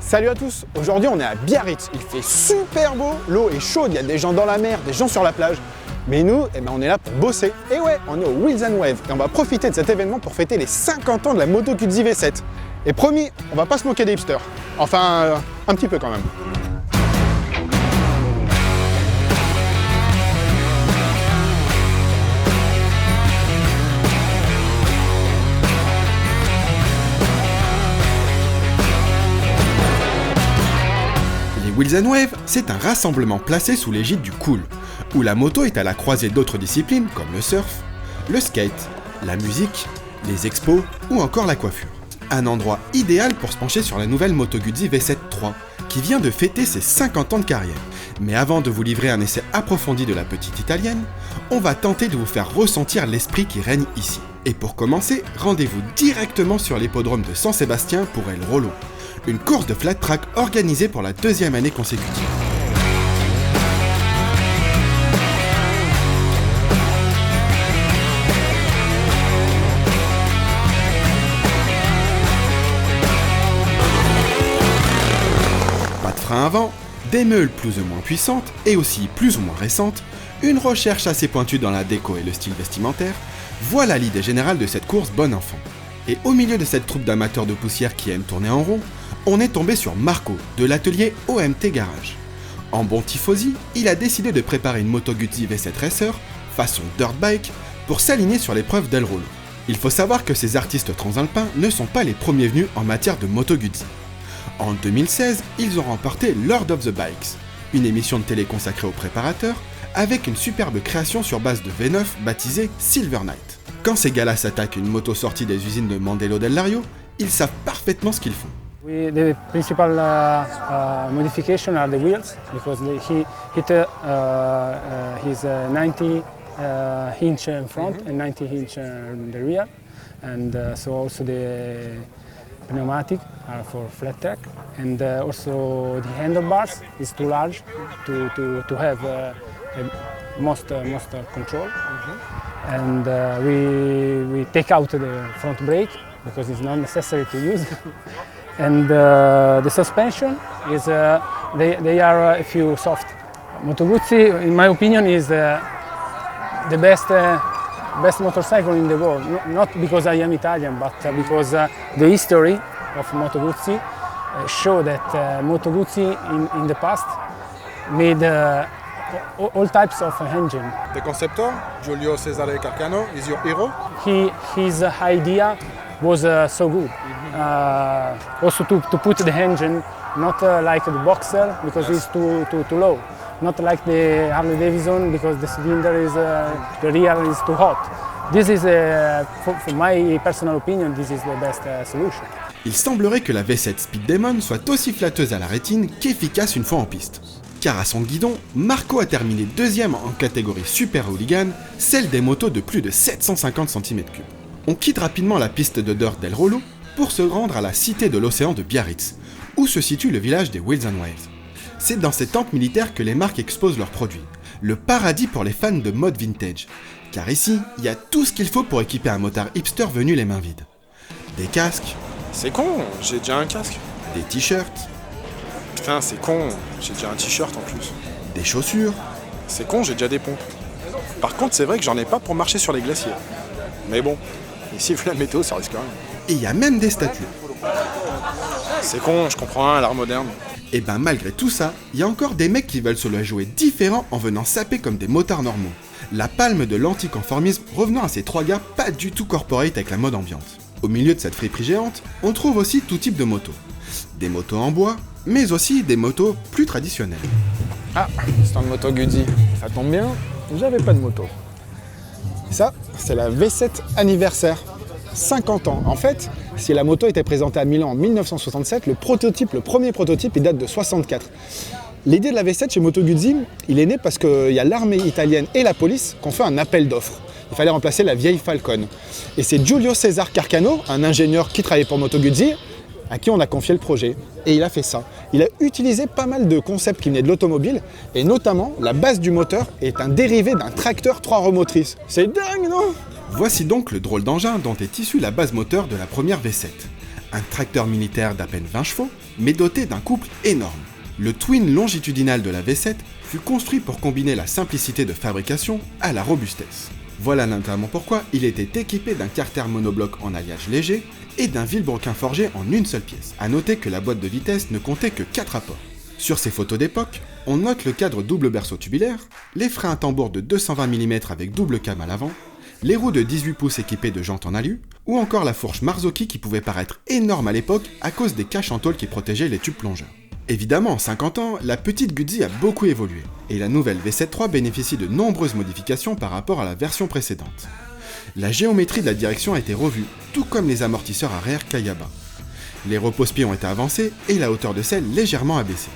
Salut à tous, aujourd'hui on est à Biarritz, il fait super beau, l'eau est chaude, il y a des gens dans la mer, des gens sur la plage. Mais nous, on est là pour bosser. Et ouais, on est au Wheels and Wave et on va profiter de cet événement pour fêter les 50 ans de la Moto Guzzi V7. Et promis, on va pas se moquer des hipsters. Enfin, un petit peu quand même. Wheels and Wave, c'est un rassemblement placé sous l'égide du Cool, où la moto est à la croisée d'autres disciplines comme le surf, le skate, la musique, les expos ou encore la coiffure. Un endroit idéal pour se pencher sur la nouvelle Moto Guzzi V7 III, qui vient de fêter ses 50 ans de carrière. Mais avant de vous livrer un essai approfondi de la petite italienne, on va tenter de vous faire ressentir l'esprit qui règne ici. Et pour commencer, rendez-vous directement sur l'hippodrome de San Sébastien pour El Rollo, une course de flat track organisée pour la deuxième année consécutive. Pas de frein avant, des meules plus ou moins puissantes et aussi plus ou moins récentes, une recherche assez pointue dans la déco et le style vestimentaire, voilà l'idée générale de cette course bon enfant. Et au milieu de cette troupe d'amateurs de poussière qui aiment tourner en rond, on est tombé sur Marco, de l'atelier OMT Garage. En bon tifosi, il a décidé de préparer une Moto Guzzi V7 Racer, façon dirt bike, pour s'aligner sur l'épreuve d'El Rollo. Il faut savoir que ces artistes transalpins ne sont pas les premiers venus en matière de Moto Guzzi. En 2016, ils ont remporté Lord of the Bikes, une émission de télé consacrée aux préparateurs, avec une superbe création sur base de V9 baptisée Silver Knight. Quand ces gars-là s'attaquent une moto sortie des usines de Mandello del Lario, ils savent parfaitement ce qu'ils font. The principal modification are the wheels, because he hit his 90 inch in front and 90 inch in the rear, and so also the pneumatic are for flat track, and also the handlebars is too large to have most control, and we take out the front brake because it's not necessary to use. And the suspension is they are a few soft. Moto Guzzi, in my opinion, is the best motorcycle in the world. Not because I am Italian, but because the history of Moto Guzzi show that Moto Guzzi in the past made all types of engine. The conceptor, Giulio Cesare Carcano, is your hero? His idea was so good. Also to put the engine not like the Boxer because it's too low, not like the Harley Davidson because the cylinder is the rear is too hot. This is for my personal opinion, this is the best solution. Il semblerait que la V7 Speed Demon soit aussi flatteuse à la rétine qu'efficace une fois en piste. Car à son guidon, Marco a terminé deuxième en catégorie Super Hooligan, celle des motos de plus de 750 cm3. On quitte rapidement la piste de dirt d'El Rollo pour se rendre à la cité de l'océan de Biarritz, où se situe le village des Wheels and Waves. C'est dans ces temples militaires que les marques exposent leurs produits, le paradis pour les fans de mode vintage, car ici, il y a tout ce qu'il faut pour équiper un motard hipster venu les mains vides. Des casques, C'est con, j'ai déjà un casque. des t-shirts, Putain, c'est con, j'ai déjà un t-shirt en plus. des chaussures, C'est con, j'ai déjà des pompes. Par contre, c'est vrai que j'en ai pas pour marcher sur les glaciers. Mais bon, ici, vu la météo, ça risque rien. et il y a même des statues. C'est con, je comprends l'art moderne. Et ben malgré tout ça, il y a encore des mecs qui veulent se la jouer différent en venant saper comme des motards normaux. La palme de l'anticonformisme revenant à ces trois gars pas du tout corporate avec la mode ambiante. Au milieu de cette friperie géante, on trouve aussi tout type de motos. Des motos en bois, mais aussi des motos plus traditionnelles. Ah, c'est un Moto Guzzi, ça tombe bien, j'avais pas de moto. Ça, c'est la V7 anniversaire, 50 ans. En fait, si la moto était présentée à Milan en 1967, le premier prototype, il date de 64. L'idée de la V7 chez Moto Guzzi, il est né parce qu'il y a l'armée italienne et la police qui ont fait un appel d'offres. Il fallait remplacer la vieille Falcon. Et c'est Giulio Cesare Carcano, un ingénieur qui travaillait pour Moto Guzzi, à qui on a confié le projet. Et il a fait ça. Il a utilisé pas mal de concepts qui venaient de l'automobile, et notamment la base du moteur est un dérivé d'un tracteur 3 roues motrices. C'est dingue, non? Voici donc le drôle d'engin dont est issue la base moteur de la première V7. un tracteur militaire d'à peine 20 chevaux, mais doté d'un couple énorme. Le twin longitudinal de la V7 fut construit pour combiner la simplicité de fabrication à la robustesse. Voilà notamment pourquoi il était équipé d'un carter monobloc en alliage léger et d'un vilebrequin forgé en une seule pièce. A noter que la boîte de vitesse ne comptait que 4 rapports. Sur ces photos d'époque, on note le cadre double berceau tubulaire, les freins à tambour de 220 mm avec double cam à l'avant, les roues de 18 pouces équipées de jantes en alu, ou encore la fourche Marzocchi qui pouvait paraître énorme à l'époque à cause des caches en tôle qui protégeaient les tubes plongeurs. Évidemment, en 50 ans, la petite Guzzi a beaucoup évolué, et la nouvelle V7.3 bénéficie de nombreuses modifications par rapport à la version précédente. La géométrie de la direction a été revue, tout comme les amortisseurs arrière Kayaba. Les repose-pieds ont été avancés et la hauteur de selle légèrement abaissée.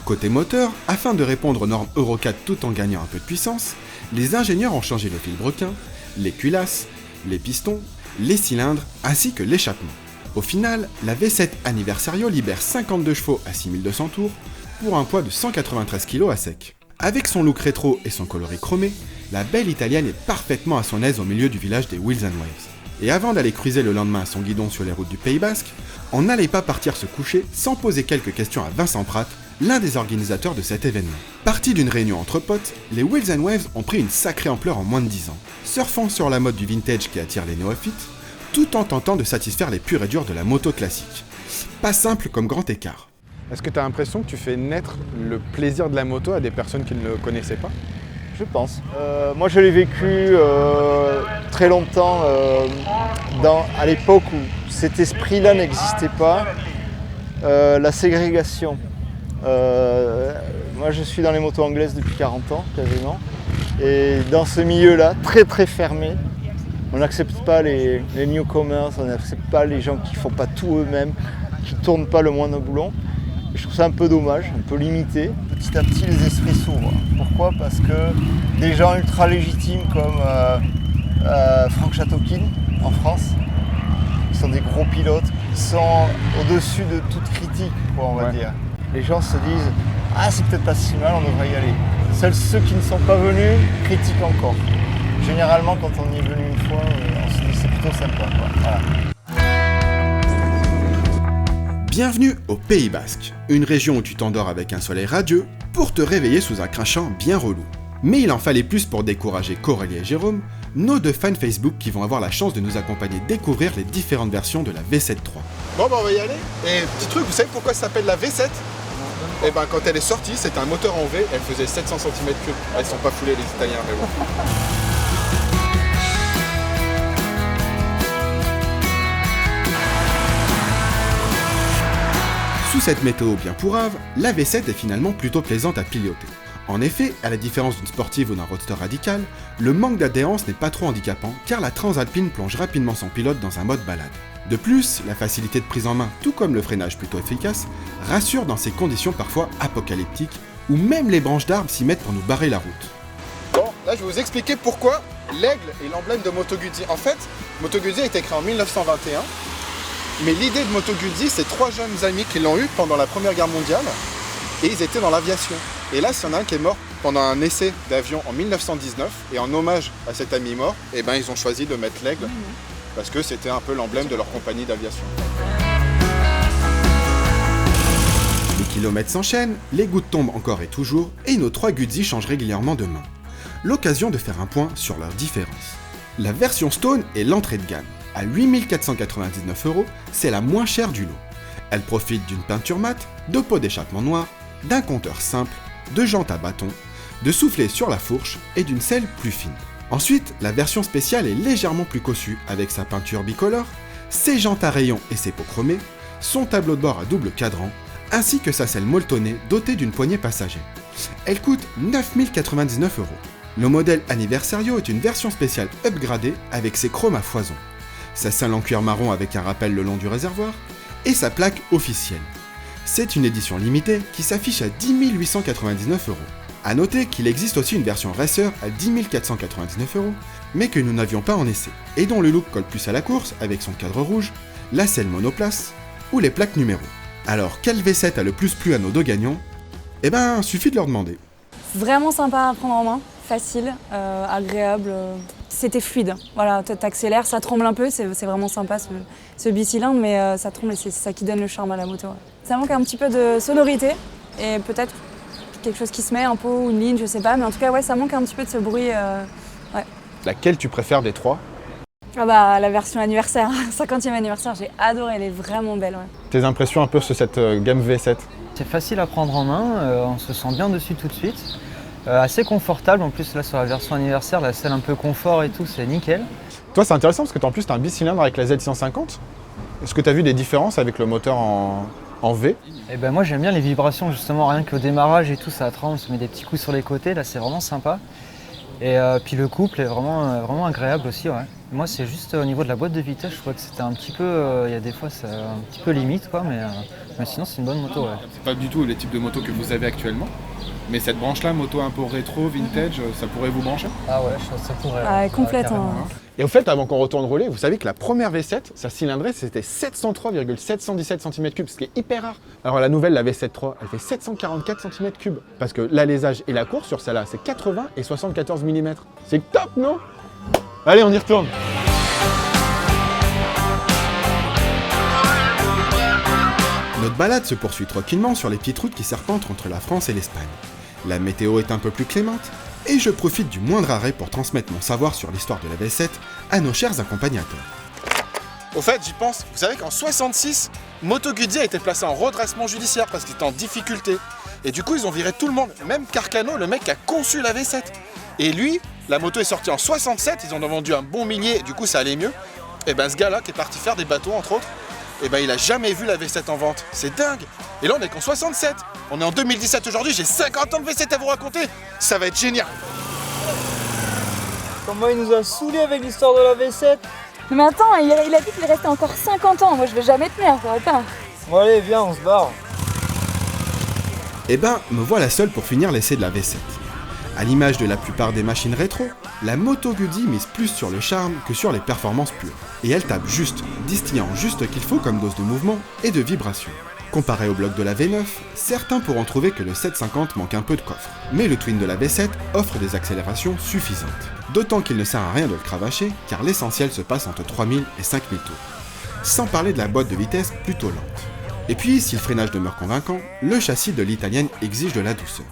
Côté moteur, afin de répondre aux normes Euro 4 tout en gagnant un peu de puissance, les ingénieurs ont changé le vilebrequin, les culasses, les pistons, les cylindres ainsi que l'échappement. Au final, la V7 Anniversario libère 52 chevaux à 6200 tours pour un poids de 193 kg à sec. Avec son look rétro et son coloris chromé, la belle italienne est parfaitement à son aise au milieu du village des Wheels and Waves. Et avant d'aller cruiser le lendemain à son guidon sur les routes du Pays Basque, on n'allait pas partir se coucher sans poser quelques questions à Vincent Prat, l'un des organisateurs de cet événement. Parti d'une réunion entre potes, les Wheels and Waves ont pris une sacrée ampleur en moins de 10 ans, surfant sur la mode du vintage qui attire les néophytes, tout en tentant de satisfaire les purs et durs de la moto classique. Pas simple comme grand écart. Est-ce que tu as l'impression que tu fais naître le plaisir de la moto à des personnes qui ne le connaissaient pas? Je pense. Moi je l'ai vécu très longtemps à l'époque où cet esprit-là n'existait pas, la ségrégation. Moi je suis dans les motos anglaises depuis 40 ans quasiment, et dans ce milieu-là, très très fermé, on n'accepte pas les newcomers, on n'accepte pas les gens qui ne font pas tout eux-mêmes, qui ne tournent pas le moindre boulon. Je trouve ça un peu dommage, un peu limité. Petit à petit, les esprits s'ouvrent. Pourquoi? Parce que des gens ultra légitimes comme Franck Châteaukin en France, qui sont des gros pilotes, qui sont au-dessus de toute critique, quoi, on va dire. Les gens se disent « Ah, c'est peut-être pas si mal, on devrait y aller ». Seuls ceux qui ne sont pas venus critiquent encore. Généralement, quand on y est venu une fois, on se dit « c'est plutôt sympa ». Voilà. Bienvenue au Pays Basque, une région où tu t'endors avec un soleil radieux pour te réveiller sous un crachin bien relou. Mais il en fallait plus pour décourager Coralie et Jérôme, nos deux fans Facebook qui vont avoir la chance de nous accompagner découvrir les différentes versions de la V7.3. Bon bah on va y aller. Et petit truc, vous savez pourquoi ça s'appelle la V7? Eh ben quand elle est sortie, c'était un moteur en V, elle faisait 700 cm3. Ah, ils sont pas foulés les Italiens, mais bon. Sous cette météo bien pourrave, la V7 est finalement plutôt plaisante à piloter. En effet, à la différence d'une sportive ou d'un roadster radical, le manque d'adhérence n'est pas trop handicapant car la Transalpine plonge rapidement son pilote dans un mode balade. De plus, la facilité de prise en main, tout comme le freinage plutôt efficace, rassure dans ces conditions parfois apocalyptiques où même les branches d'arbres s'y mettent pour nous barrer la route. Bon, là je vais vous expliquer pourquoi l'aigle est l'emblème de Moto Guzzi. En fait, Moto Guzzi a été créé en 1921. Mais l'idée de Moto Guzzi, c'est 3 jeunes amis qui l'ont eu pendant la Première Guerre mondiale et ils étaient dans l'aviation. Et là, s'il y en a un qui est mort pendant un essai d'avion en 1919 et en hommage à cet ami mort, eh ben, ils ont choisi de mettre l'aigle parce que c'était un peu l'emblème de leur compagnie d'aviation. Les kilomètres s'enchaînent, les gouttes tombent encore et toujours et nos 3 Guzzi changent régulièrement de main. L'occasion de faire un point sur leurs différences. La version Stone est l'entrée de gamme. À 8 499 €, c'est la moins chère du lot. Elle profite d'une peinture mate, de pots d'échappement noir, d'un compteur simple, de jantes à bâton, de soufflets sur la fourche et d'une selle plus fine. Ensuite, la version spéciale est légèrement plus cossue avec sa peinture bicolore, ses jantes à rayons et ses pots chromés, son tableau de bord à double cadran, ainsi que sa selle molletonnée dotée d'une poignée passager. Elle coûte 9 099 €. Le modèle Anniversario est une version spéciale upgradée avec ses chromes à foison, sa selle en cuir marron avec un rappel le long du réservoir, et sa plaque officielle. C'est une édition limitée qui s'affiche à 10 899 €. A noter qu'il existe aussi une version racer à 10 499 €, mais que nous n'avions pas en essai, et dont le look colle plus à la course avec son cadre rouge, la selle monoplace, ou les plaques numéro. Alors quelle V7 a le plus plu à nos deux gagnants? Eh ben, suffit de leur demander. Vraiment sympa à prendre en main, facile, agréable, c'était fluide. Voilà, t'accélères, ça tremble un peu, c'est vraiment sympa ce bicylindre, mais ça tremble et c'est ça qui donne le charme à la moto. Ouais. Ça manque un petit peu de sonorité et peut-être quelque chose qui se met un peu, ou une ligne, je sais pas, mais en tout cas, ouais, ça manque un petit peu de ce bruit. Ouais. Laquelle tu préfères des trois? Ah bah, la version anniversaire, 50e anniversaire, j'ai adoré, elle est vraiment belle. Ouais. Tes impressions un peu sur cette gamme V7? C'est facile à prendre en main, on se sent bien dessus tout de suite. Assez confortable, en plus là sur la version anniversaire, la selle un peu confort et tout, c'est nickel. Toi, c'est intéressant parce que en plus, tu as un bicylindre avec la Z150. Est-ce que tu as vu des différences avec le moteur en V? Et ben moi j'aime bien les vibrations justement, rien qu'au démarrage et tout, ça tremble, on se met des petits coups sur les côtés, là c'est vraiment sympa. Et puis le couple est vraiment agréable aussi, ouais. Moi c'est juste au niveau de la boîte de vitesse, je crois que c'était un petit peu, il y a des fois c'est un petit peu limite quoi, mais sinon c'est une bonne moto, ouais. C'est pas du tout les types de motos que vous avez actuellement, mais cette branche-là, moto un peu rétro, vintage, ça pourrait vous brancher? Ah ouais, ça pourrait. Ah, complètement. Et au fait, avant qu'on retourne rouler, vous savez que la première V7, sa cylindrée, c'était 703,717 cm3, ce qui est hyper rare. Alors la nouvelle, la V7 III, elle fait 744 cm3, parce que l'alésage et la course sur celle-là, c'est 80 et 74 mm. C'est top, non? Allez, on y retourne. Notre balade se poursuit tranquillement sur les petites routes qui serpentent entre la France et l'Espagne. La météo est un peu plus clémente, et je profite du moindre arrêt pour transmettre mon savoir sur l'histoire de la V7 à nos chers accompagnateurs. Au fait, j'y pense, vous savez qu'en 66, Moto Guzzi a été placé en redressement judiciaire parce qu'il était en difficulté. Et du coup, ils ont viré tout le monde, même Carcano, le mec qui a conçu la V7. Et lui, la moto est sortie en 67, ils en ont vendu un bon millier, et du coup ça allait mieux. Et ben ce gars-là qui est parti faire des bateaux entre autres, et ben il a jamais vu la V7 en vente. C'est dingue. Et là on est qu'en 67. On est en 2017 aujourd'hui, j'ai 50 ans de V7 à vous raconter. Ça va être génial. Comment il nous a saoulés avec l'histoire de la V7? Mais attends, il a dit qu'il restait encore 50 ans. Moi, je vais jamais tenir, ça va pas. Bon allez, viens, on se barre. Eh ben, me voilà seul pour finir l'essai de la V7. À l'image de la plupart des machines rétro, la Moto Guzzi mise plus sur le charme que sur les performances pures. Et elle tape juste, distillant juste ce qu'il faut comme dose de mouvement et de vibration. Comparé au bloc de la V9, certains pourront trouver que le 750 manque un peu de coffre. Mais le Twin de la V7 offre des accélérations suffisantes. D'autant qu'il ne sert à rien de le cravacher, car l'essentiel se passe entre 3000 et 5000 tours. Sans parler de la boîte de vitesse plutôt lente. Et puis, si le freinage demeure convaincant, le châssis de l'italienne exige de la douceur.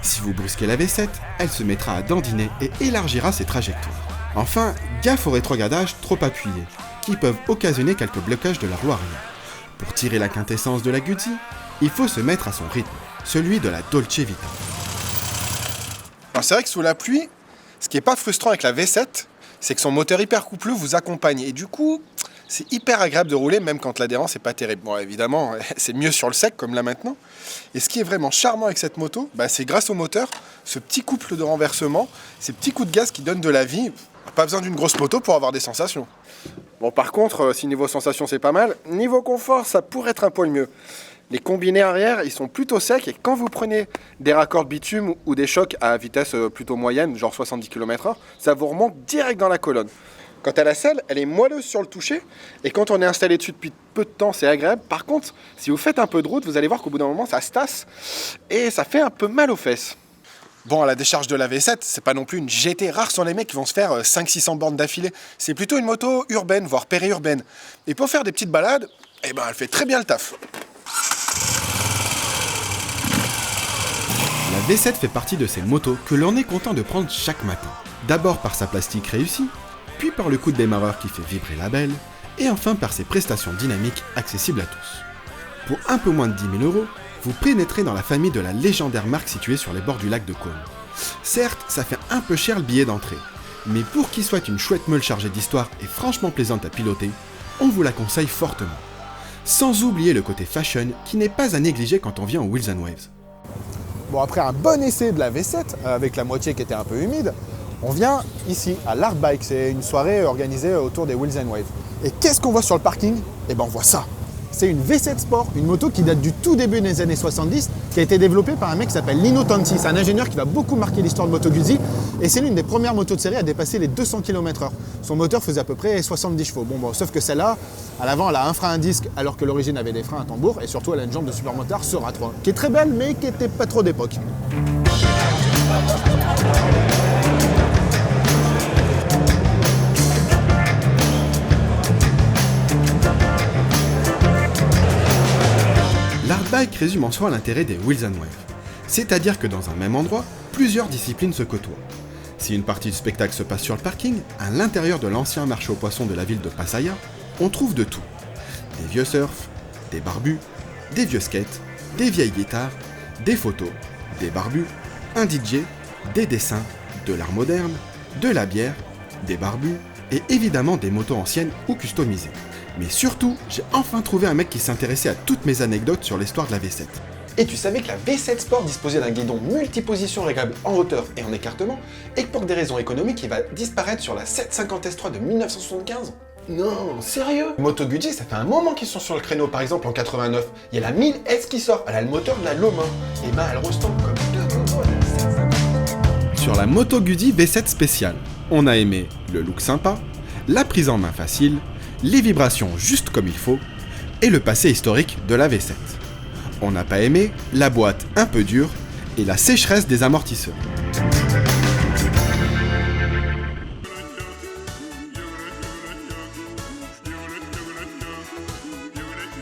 Si vous brusquez la V7, elle se mettra à dandiner et élargira ses trajectoires. Enfin, gaffe aux rétrogradages trop appuyés, qui peuvent occasionner quelques blocages de la roue arrière. Pour tirer la quintessence de la Guzzi, il faut se mettre à son rythme, celui de la Dolce Vita. Alors c'est vrai que sous la pluie, ce qui est pas frustrant avec la V7, c'est que son moteur hyper coupleux vous accompagne. Et du coup, c'est hyper agréable de rouler, même quand l'adhérence n'est pas terrible. Bon, évidemment, c'est mieux sur le sec, comme là maintenant. Et ce qui est vraiment charmant avec cette moto, c'est grâce au moteur, ce petit couple de renversement, ces petits coups de gaz qui donnent de la vie. Pas besoin d'une grosse moto pour avoir des sensations. Bon, par contre, si niveau sensation c'est pas mal, niveau confort, ça pourrait être un poil mieux. Les combinés arrière, ils sont plutôt secs et quand vous prenez des raccords de bitume ou des chocs à vitesse plutôt moyenne, genre 70 km/h, ça vous remonte direct dans la colonne. Quant à la selle, elle est moelleuse sur le toucher et quand on est installé dessus depuis peu de temps, c'est agréable. Par contre, si vous faites un peu de route, vous allez voir qu'au bout d'un moment, ça se tasse et ça fait un peu mal aux fesses. Bon, à la décharge de la V7, c'est pas non plus une GT. Rares sont les mecs qui vont se faire 500-600 bornes d'affilée. C'est plutôt une moto urbaine, voire périurbaine. Et pour faire des petites balades, elle fait très bien le taf. La V7 fait partie de ces motos que l'on est content de prendre chaque matin. D'abord par sa plastique réussie, puis par le coup de démarreur qui fait vibrer la belle, et enfin par ses prestations dynamiques accessibles à tous. Pour un peu moins de 10 000 €, vous pénétrez dans la famille de la légendaire marque située sur les bords du lac de Côme. Certes, ça fait un peu cher le billet d'entrée, mais pour qu'il soit une chouette meule chargée d'histoire et franchement plaisante à piloter, on vous la conseille fortement. Sans oublier le côté fashion qui n'est pas à négliger quand on vient aux Wheels and Waves. Bon, après un bon essai de la V7, avec la moitié qui était un peu humide, on vient ici, à l'Art Bike. C'est une soirée organisée autour des Wheels and Waves. Et qu'est-ce qu'on voit sur le parking? On voit ça. C'est une V7 Sport, une moto qui date du tout début des années 70, qui a été développée par un mec qui s'appelle Lino Tanti. C'est un ingénieur qui va beaucoup marquer l'histoire de Moto Guzzi. Et c'est l'une des premières motos de série à dépasser les 200 km/h. Son moteur faisait à peu près 70 chevaux. Bon, sauf que celle-là, à l'avant, elle a un frein à disque, alors que l'origine avait des freins à tambour. Et surtout, elle a une jambe de supermotard Sora 3, qui est très belle, mais qui n'était pas trop d'époque. bike résume en soi l'intérêt des Wheels and Wave. C'est-à-dire que dans un même endroit, plusieurs disciplines se côtoient. Si une partie du spectacle se passe sur le parking, à l'intérieur de l'ancien marché aux poissons de la ville de Pattaya, on trouve de tout. Des vieux surfs, des barbus, des vieux skates, des vieilles guitares, des photos, des barbus, un DJ, des dessins, de l'art moderne, de la bière, des barbus et évidemment des motos anciennes ou customisées. Mais surtout, j'ai enfin trouvé un mec qui s'intéressait à toutes mes anecdotes sur l'histoire de la V7. Et tu savais que la V7 Sport disposait d'un guidon multiposition réglable en hauteur et en écartement, et que pour des raisons économiques, il va disparaître sur la 750 S3 de 1975 ? Non, sérieux? Moto Guzzi, ça fait un moment qu'ils sont sur le créneau. Par exemple, en 89, il y a la 1000S qui sort. Elle a le moteur de la Loma. Et ben, elle ressemble comme deux motos à la 750. Sur la Moto Guzzi V7 spéciale, on a aimé le look sympa, la prise en main facile, les vibrations juste comme il faut, et le passé historique de la V7. On n'a pas aimé la boîte un peu dure et la sécheresse des amortisseurs.